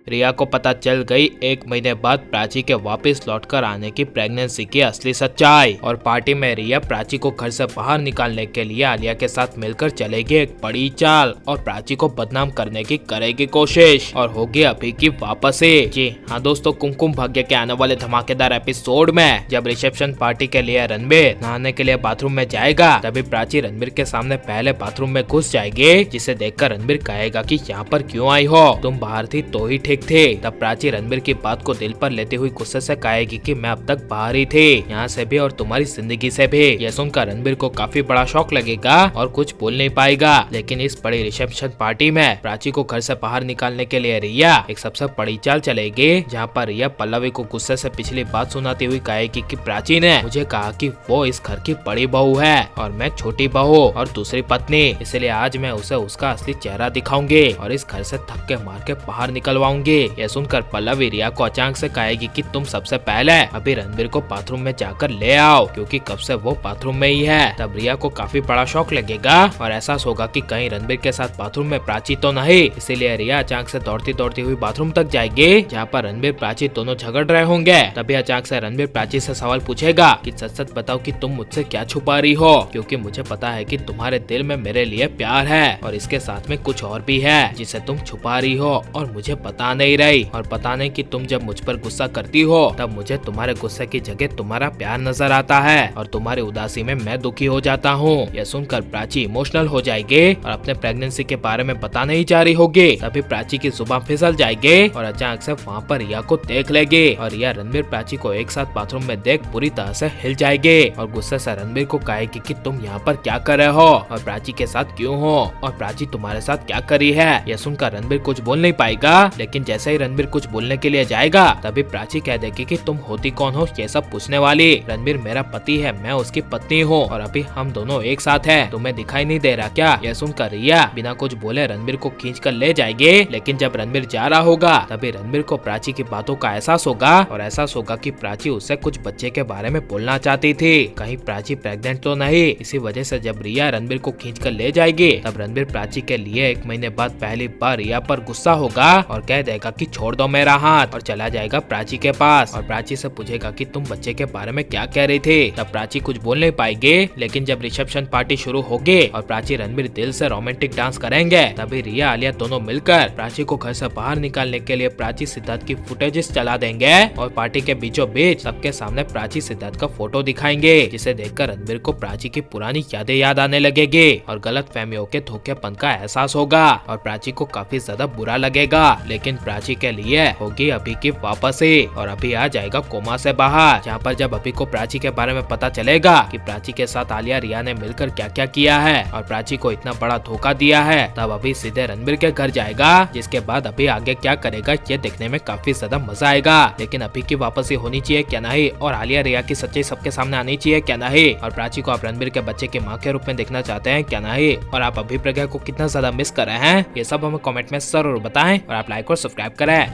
रिया को पता चल गई 1 महीने बाद प्राची के वापस लौटकर आने की प्रेगनेंसी की असली सच्चाई। और पार्टी में रिया प्राची को घर से बाहर निकालने के लिए आलिया के साथ मिलकर चलेगी एक बड़ी चाल और प्राची को बदनाम करने की करेगी कोशिश और होगी अभी की वापसी। जी हाँ दोस्तों, कुमकुम भाग्य के आने वाले धमाकेदार एपिसोड में जब रिसेप्शन पार्टी के लिए रणबीर नहाने के लिए बाथरूम में जाएगा, तभी प्राची रणबीर के सामने पहले बाथरूम में घुस जाएगी, जिसे देखकर रणबीर कहेगा कि यहाँ पर क्यों आई हो, तुम बाहर थी तो ही ठीक थे। तब प्राची रणबीर की बात को दिल पर लेते हुए गुस्से से कहेगी कि मैं अब तक बाहर ही थी, यहाँ से भी और तुम्हारी जिंदगी से भी। यह सुनकर रणबीर को काफी बड़ा शौक लगेगा और कुछ बोल नहीं पाएगा। लेकिन इस बड़ी रिसेप्शन पार्टी में प्राची को घर से बाहर निकालने के लिए रिया एक सबसे बड़ी चाल चलेगी, जहाँ पर रिया पल्लवी को गुस्से से पिछली बात सुनाती हुई कहेगी कि प्राची ने मुझे कहा कि वो इस घर की बड़ी बहू है और मैं छोटी बहू और दूसरी पत्नी, इसलिए आज मैं उसे उसका असली चेहरा दिखाऊंगी और इस घर से धक्के मार के बाहर निकलवाऊंगी। यह सुनकर पल्लवी रिया को अचानक से कहेगी कि तुम सबसे पहले अभी रणबीर को बाथरूम में जाकर ले आओ, क्योंकि कब से वो बाथरूम में ही है। तब रिया को काफी बड़ा शौक लगेगा और एहसास होगा कि कहीं रणबीर के साथ बाथरूम में प्राची तो नहीं, इसीलिए रिया अचानक से दौड़ती दौड़ती हुई बाथरूम तक जाएगी, जहाँ पर रणबीर प्राची दोनों झगड़ रहे होंगे। तभी अचानक से रणबीर प्राची से सवाल पूछेगा कि सच सच बताओ कि तुम मुझसे क्या छुपा रही हो, क्योंकि मुझे पता है कि तुम्हारे दिल में मेरे लिए प्यार है और इसके साथ में कुछ और भी है जिसे तुम छुपा रही हो और मुझे पता नहीं रही। और पता नहीं कि तुम जब मुझ पर गुस्सा करती हो तब मुझे तुम्हारे गुस्से की जगह तुम्हारा प्यार नजर आता है और तुम्हारी उदासी में मैं दुखी हो जाता हूँ। यह सुनकर प्राची इमोशनल हो जाएगी और अपने प्रेगनेंसी के बारे में बताने ही जा रही होगी। तभी प्राची की जुबान फिसल जाएगी और अचानक से वहाँ पर रिया को देख लेगी और रिया रणबीर प्राची को एक साथ बाथरूम में देख पूरी तरह से हिल जाएगी और गुस्से से रणबीर को कहेगी कि तुम यहाँ पर क्या कर रहे हो और प्राची के साथ क्यों हो और प्राची तुम्हारे साथ क्या करी है। यह सुनकर रणबीर कुछ बोल नहीं पाएगा, लेकिन जैसे ही रणबीर कुछ बोलने के लिए जाएगा तभी प्राची कह देगी कि तुम होती कौन हो ये सब पूछने वाली। रणबीर मेरा पति है, मैं उसकी पत्नी हूँ और अभी हम दोनों एक साथ हैं, तुम्हें दिखाई नहीं दे रहा क्या। यह सुनकर रिया बिना कुछ बोले रणबीर को खींच कर ले जाएगी, लेकिन जब रणबीर जा रहा होगा तभी रणबीर को प्राची की बातों का एहसास होगा और एहसास होगा कि प्राची उससे कुछ बच्चे के बारे में बोलना चाहती थी, कहीं प्राची प्रेग्नेंट तो नहीं। इसी वजह से जब रिया रणबीर को खींच कर ले जाएगी तब रणबीर प्राची के लिए 1 महीने बाद पहली बार रिया पर गुस्सा होगा और कह देगा कि छोड़ दो मेरा हाथ और चला जाएगा प्राची के पास और प्राची से पूछेगा कि तुम बच्चे के बारे में क्या कह रही थी। तब प्राची कुछ बोल नहीं पाएगी, लेकिन जब रिसेप्शन पार्टी शुरू होगी और प्राची रणबीर दिल से रोमांटिक डांस करेंगे तभी रिया आलिया दोनों मिलकर प्राची को घर से बाहर निकालने के लिए प्राची सिद्धार्थ की फुटेजेस चला देंगे और पार्टी के बीचों बीच सबके सामने प्राची सिद्धार्थ का फोटो दिखाएंगे, जिसे देखकर रणबीर को प्राची की पुरानी यादें याद आने लगेगी और गलत फहमियों के धोखेपन का एहसास होगा और प्राची को काफी ज्यादा बुरा लगेगा। लेकिन प्राची के लिए होगी अभी की वापसी और अभी आ जाएगा कोमा से बाहर, जहाँ पर जब अभी को प्राची के बारे में पता चलेगा कि प्राची के साथ आलिया रिया ने मिलकर क्या क्या किया है और प्राची को इतना बड़ा धोखा दिया है, तब अभी सीधे रणबीर के घर जाएगा, जिसके बाद अभी आगे क्या करेगा ये देखने में काफी ज्यादा मजा आएगा। लेकिन अभी की वापसी होनी चाहिए क्या नहीं और आलिया रिया की सच्चाई सबके सामने आनी चाहिए क्या नहीं और प्राची को आप रणबीर के बच्चे की माँ के रूप में देखना चाहते हैं क्या नहीं और आप अभी प्रज्ञा को कितना ज्यादा मिस कर रहे हैं, ये सब हमें कमेंट में जरूर बताएं और आप लाइक और सब्सक्राइब करें।